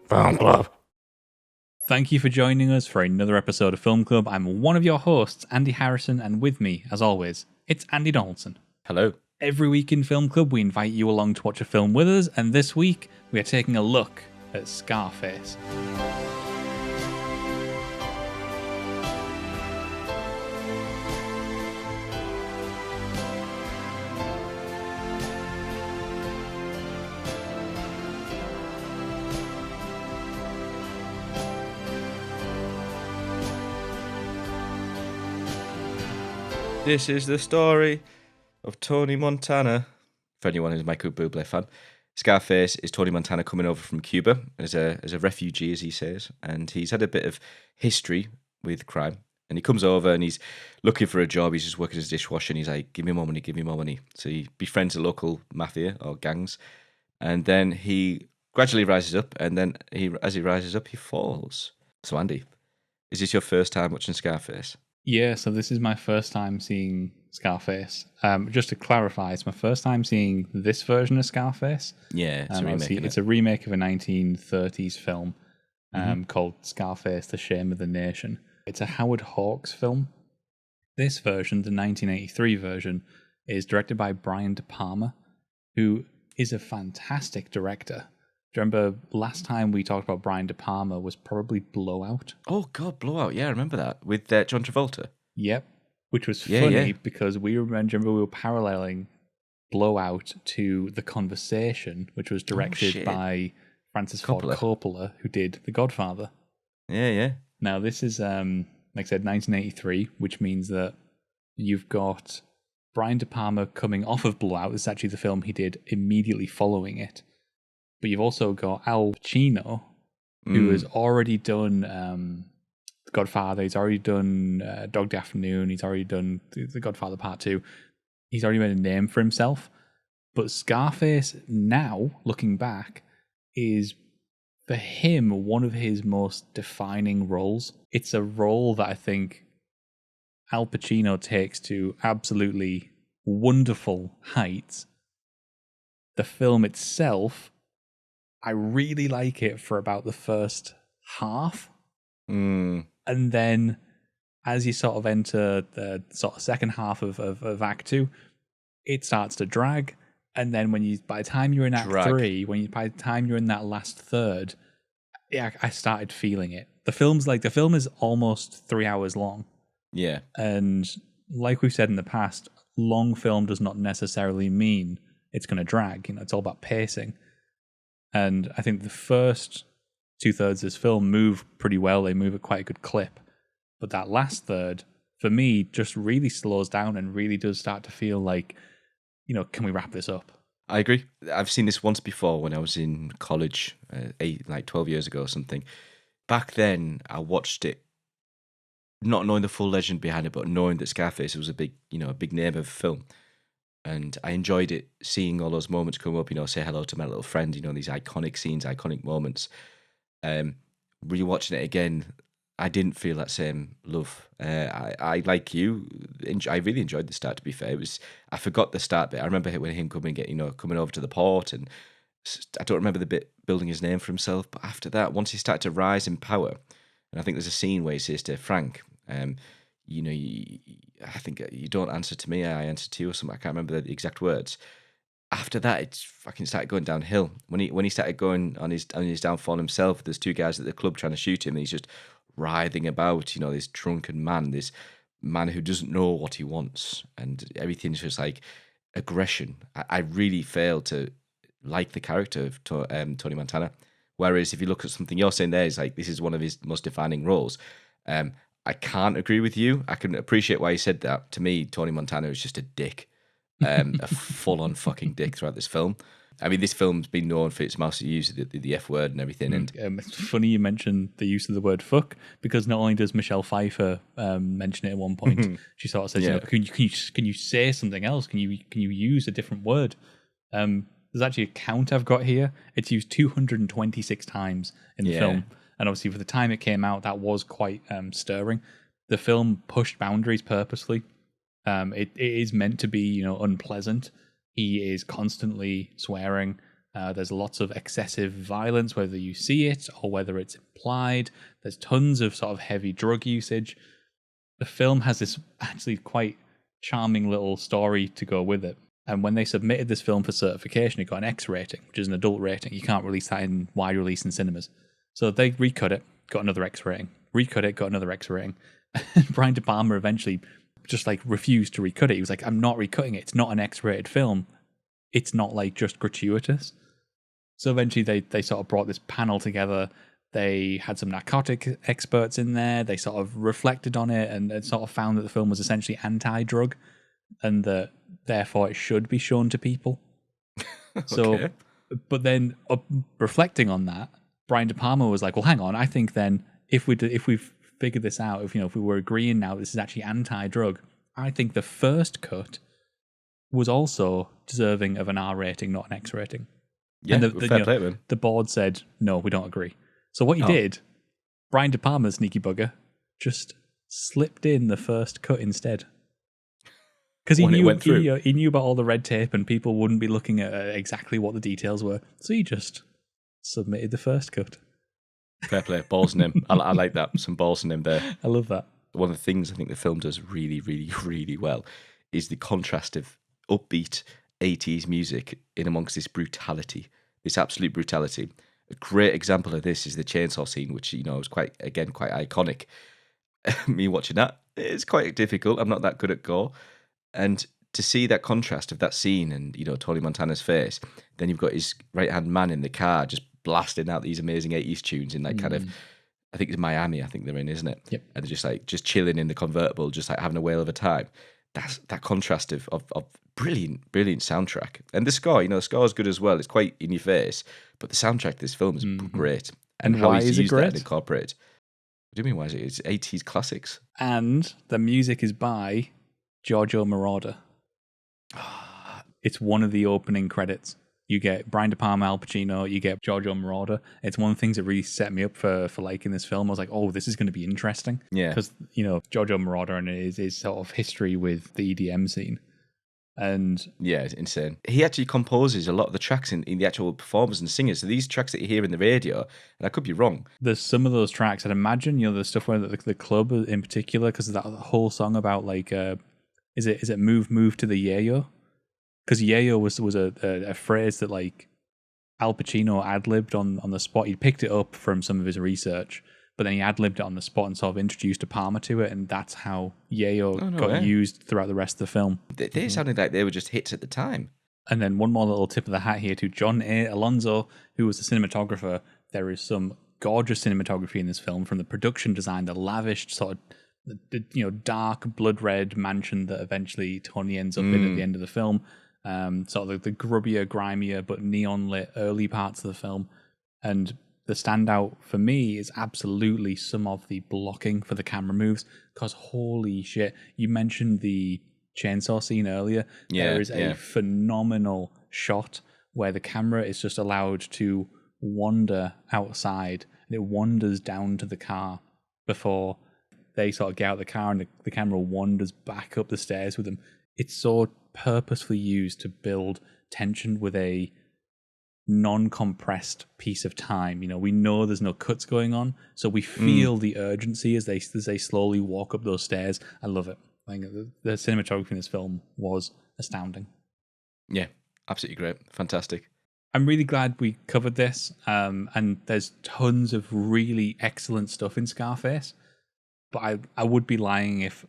Film Club. Thank you for joining us for another episode of Film Club. I'm one of your hosts, Andy Harrison, and with me, as always, it's Andy Donaldson. Hello. Every week in Film Club, we invite you along to watch a film with us, and this week, we are taking a look at Scarface. This is the story of Tony Montana. For anyone who's a Michael Bublé fan, Scarface is Tony Montana coming over from Cuba as a refugee, as he says, and he's had a bit of history with crime. And he comes over and he's looking for a job. He's just working as a dishwasher, and he's like, "Give me more money, give me more money." So he befriends a local mafia or gangs, and then he gradually rises up. And then as he rises up, he falls. So Andy, is this your first time watching Scarface? Yeah, so this is my first time seeing Scarface. Just to clarify, it's my first time seeing this version of Scarface. Yeah, it's a remake. It's a remake of a 1930s film called Scarface, The Shame of the Nation. It's a Howard Hawks film. This version, the 1983 version, is directed by Brian De Palma, who is a fantastic director. Do you remember last time we talked about Brian De Palma was probably Blowout? Oh, God, Blowout. Yeah, I remember that. With John Travolta. Yep. Which was funny because we were paralleling Blowout to The Conversation, which was directed by Francis Ford Coppola, who did The Godfather. Yeah. Now, this is, like I said, 1983, which means that you've got Brian De Palma coming off of Blowout. This is actually the film he did immediately following it. But you've also got Al Pacino, who has already done The Godfather. He's already done Dog Day Afternoon. He's already done The Godfather Part 2. He's already made a name for himself. But Scarface, now, looking back, is, for him, one of his most defining roles. It's a role that I think Al Pacino takes to absolutely wonderful heights. The film itself, I really like it for about the first half. And then as you sort of enter the sort of second half of Act 2, it starts to drag. And then by the time you're in Act 3, by the time you're in that last third, yeah, I started feeling it. The film is almost 3 hours long. Yeah. And like we've said in the past, long film does not necessarily mean it's going to drag. It's all about pacing. And I think the first 2/3 of this film move pretty well. They move at quite a good clip. But that last third, for me, just really slows down and really does start to feel like, can we wrap this up? I agree. I've seen this once before when I was in college, 12 years ago or something. Back then, I watched it, not knowing the full legend behind it, but knowing that Scarface was a big name of film. And I enjoyed it, seeing all those moments come up, say hello to my little friend, these iconic scenes, iconic moments. Rewatching it again, I didn't feel that same love. I like you, I really enjoyed the start, to be fair. I forgot the start bit. I remember when him coming over to the port, and I don't remember the bit building his name for himself, but after that, once he started to rise in power, and I think there's a scene where he says to Frank, I think you don't answer to me, I answer to you, or something. I can't remember the exact words. After that, it's fucking started going downhill. When he started going on his downfall himself, there's two guys at the club trying to shoot him, and he's just writhing about, this drunken man, this man who doesn't know what he wants, and everything's just like aggression. I really failed to like the character of Tony Montana. Whereas if you look at something you're saying there, is like this is one of his most defining roles. I can't agree with you. I can appreciate why you said that. To me, Tony Montana is just a dick. A full-on fucking dick throughout this film. I mean, this film's been known for its massive use of the F word and everything. And it's funny you mentioned the use of the word fuck, because not only does Michelle Pfeiffer mention it at one point, she sort of says, can you say something else? Can you use a different word? There's actually a count I've got here. It's used 226 times in the film. And obviously for the time it came out, that was quite stirring. The film pushed boundaries purposely. It is meant to be, unpleasant. He is constantly swearing. There's lots of excessive violence, whether you see it or whether it's implied. There's tons of sort of heavy drug usage. The film has this actually quite charming little story to go with it. And when they submitted this film for certification, it got an X rating, which is an adult rating. You can't release that in wide release in cinemas. So they recut it, got another X rating. Recut it, got another X rating. And Brian De Palma eventually just like refused to recut it. He was like, I'm not recutting it. It's not an X-rated film. It's not like just gratuitous. So eventually they sort of brought this panel together. They had some narcotic experts in there. They sort of reflected on it and sort of found that the film was essentially anti-drug and that therefore it should be shown to people. So, but then reflecting on that, Brian De Palma was like, well, hang on. I think then if we've figured this out, if we were agreeing now this is actually anti-drug, I think the first cut was also deserving of an R rating, not an X rating. Yeah, and the board said, no, we don't agree. So what he did, Brian De Palma, sneaky bugger, just slipped in the first cut instead. Because he knew about all the red tape and people wouldn't be looking at exactly what the details were. So he just submitted the first cut. Fair play. Balls in him. I like that. Some balls in him there. I love that. One of the things I think the film does really, really, really well is the contrast of upbeat 80s music in amongst this brutality, this absolute brutality. A great example of this is the chainsaw scene, which, is quite iconic. Me watching that, it's quite difficult. I'm not that good at gore. And to see that contrast of that scene and, Tony Montana's face, then you've got his right-hand man in the car just blasting out these amazing 80s tunes in kind of, I think it's Miami, I think they're in, isn't it? Yep. And they're just chilling in the convertible, just like having a whale of a time. That's that contrast of brilliant soundtrack. And the score, the score is good as well. It's quite in your face, but the soundtrack to this film is great. And how why is it great? That and incorporate. What do you mean, why is it? It's 80s classics. And the music is by Giorgio Moroder. It's one of the opening credits. You get Brian De Palma, Al Pacino, you get Giorgio Moroder. It's one of the things that really set me up for liking this film. I was like, oh, this is going to be interesting. Yeah. Because, Giorgio Moroder and his sort of history with the EDM scene. And yeah, it's insane. He actually composes a lot of the tracks in the actual performers and singers. So these tracks that you hear in the radio, and I could be wrong. There's some of those tracks, I'd imagine, the stuff where the club in particular, because of that whole song about like, is it move to the yayo? Because yayo was a phrase that like Al Pacino ad-libbed on the spot. He picked it up from some of his research, but then he ad-libbed it on the spot and sort of introduced De Palma to it, and that's how yayo got used throughout the rest of the film. They sounded like they were just hits at the time. And then one more little tip of the hat here to John A. Alonso, who was the cinematographer. There is some gorgeous cinematography in this film, from the production design, the lavish sort of dark blood red mansion that eventually Tony ends up in at the end of the film. Sort of the grubbier, grimier, but neon lit early parts of the film. And the standout for me is absolutely some of the blocking for the camera moves, because holy shit, you mentioned the chainsaw scene earlier. Yeah, there is a phenomenal shot where the camera is just allowed to wander outside, and it wanders down to the car before they sort of get out of the car, and the camera wanders back up the stairs with them. It's so purposefully used to build tension with a non-compressed piece of time. We know there's no cuts going on, so we feel the urgency as they slowly walk up those stairs. I love it. I think the cinematography in this film was astounding. Yeah, absolutely great. Fantastic. I'm really glad we covered this, and there's tons of really excellent stuff in Scarface, but I would be lying if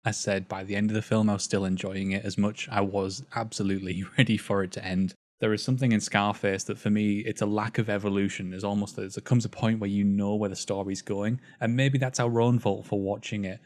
I said by the end of the film I was still enjoying it as much. I was absolutely ready for it to end. There is something in Scarface that for me, it's a lack of evolution. There comes a point where you know where the story's going, and maybe that's our own fault for watching it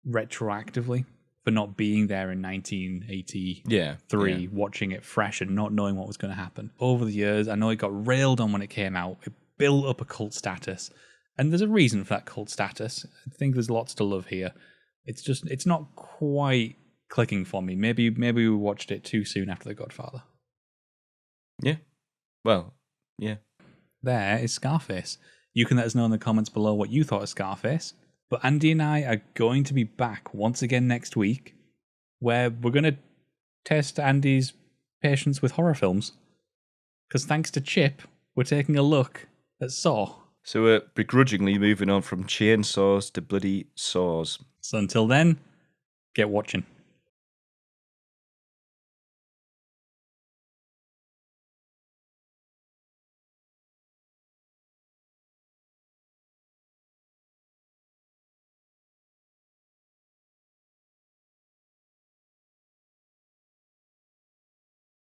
retroactively, for not being there in 1983, watching it fresh and not knowing what was going to happen. Over the years, I know it got railed on when it came out. It built up a cult status, and there's a reason for that cult status. I think there's lots to love here. It's not quite clicking for me. Maybe we watched it too soon after The Godfather. Yeah. Well, yeah. There is Scarface. You can let us know in the comments below what you thought of Scarface. But Andy and I are going to be back once again next week, where we're going to test Andy's patience with horror films. Because thanks to Chip, we're taking a look at Saw. So we're begrudgingly moving on from chainsaws to bloody saws. So until then, get watching.